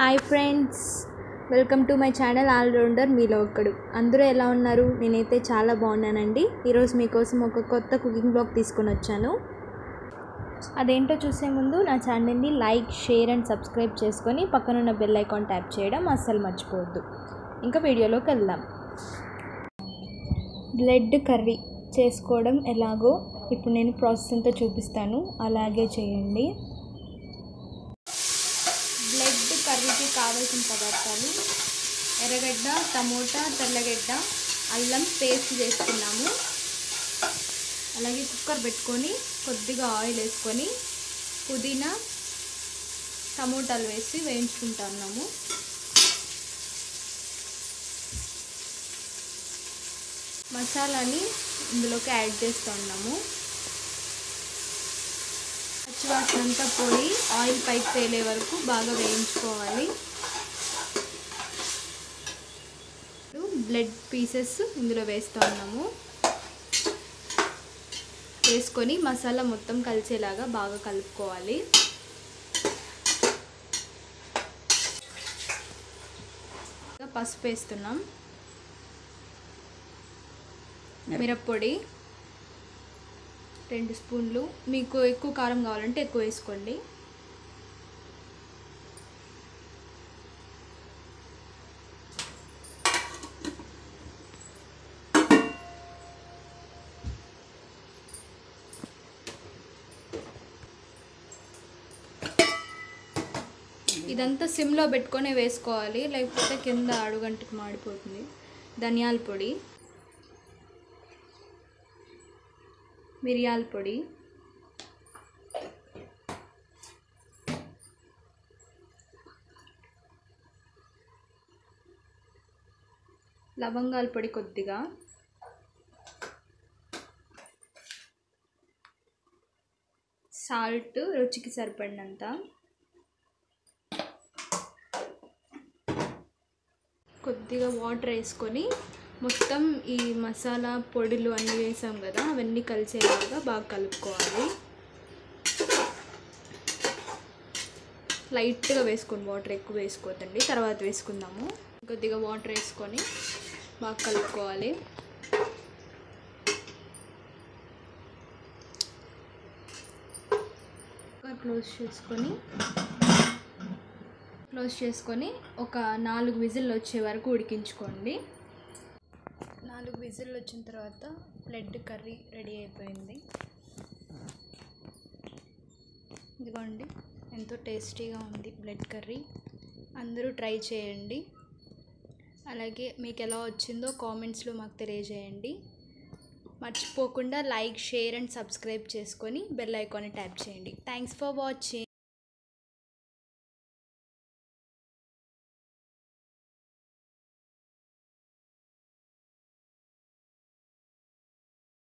Hi friends, welcome to my channel allrounder మీలో ఒక్కడు. అందరూ ఎలా ఉన్నారు? నేనైతే చాలా బాగున్నానండి. ఈరోజు మీకోసం ఒక కొత్త కుకింగ్ బ్లాగ్ తీసుకొని వచ్చాను. అదేంటో చూసే ముందు నా ఛానల్ని లైక్, షేర్ అండ్ సబ్స్క్రైబ్ చేసుకొని పక్కనున్న బెల్ ఐకాన్ ట్యాప్ చేయడం అస్సలు మర్చిపోవద్దు. ఇంకా వీడియోలోకి వెళ్దాం. బ్లడ్ కర్రీ చేసుకోవడం ఎలాగో ఇప్పుడు నేను ప్రాసెస్ అంతా చూపిస్తాను, అలాగే చేయండి. బ్లడ్ కర్రీకి కావాల్సిన పదార్థాలు: ఎర్రగడ్డ, టమోటా, తెల్లగడ్డ, అల్లం పేస్ట్ చేసుకున్నాము. అలాగే కుక్కర్ పెట్టుకొని కొద్దిగా ఆయిల్ వేసుకొని పుదీనా, టమోటాలు వేసి వేయించుకుంటున్నాము. మసాలాని ఇందులోకి యాడ్ చేస్తున్నాము. పచ్చివాసన అంతా పోయి ఆయిల్ పైకి తేలే వరకు బాగా వేయించుకోవాలి. బ్లడ్ పీసెస్ ఇందులో వేస్తున్నాము. వేసుకొని మసాలా మొత్తం కలిసేలాగా బాగా కలుపుకోవాలి. పసుపు వేస్తున్నాం. మిరప్పొడి 2 స్పూన్లు. మీకు ఎక్కువ కారం కావాలంటే ఎక్కువ వేసుకోండి. ఇదంతా సిమ్లో పెట్టుకొని వేసుకోవాలి, లేకపోతే కింద అడుగంటికి మాడిపోతుంది. ధనియాల పొడి, మిరియాల పొడి, లవంగాల పొడి కొద్దిగా, సాల్ట్ రుచికి సరిపడినంత, కొద్దిగా వాటర్ వేసుకొని మొత్తం ఈ మసాలా పొడులు అన్నీ వేసాం కదా, అవన్నీ కలిసేలాగా బాగా కలుపుకోవాలి. లైట్గా వేసుకోండి, వాటర్ ఎక్కువ వేసుకోవద్దండి, తర్వాత వేసుకుందాము. కొద్దిగా వాటర్ వేసుకొని బాగా కలుపుకోవాలి. క్లోజ్ చేసుకొని ఒక 4 విజిల్లు వచ్చే వరకు ఉడికించుకోండి. 4 విజిల్లు వచ్చిన తర్వాత బ్లడ్ కర్రీ రెడీ అయిపోయింది. ఇదిగోండి, ఎంతో టేస్టీగా ఉంది బ్లడ్ కర్రీ. అందరూ ట్రై చేయండి. అలాగే మీకు ఎలా వచ్చిందో కామెంట్స్లో మాకు తెలియజేయండి. మర్చిపోకుండా లైక్, షేర్ అండ్ సబ్స్క్రైబ్ చేసుకొని బెల్ ఐకాన్ని ట్యాప్ చేయండి. Thanks for watching.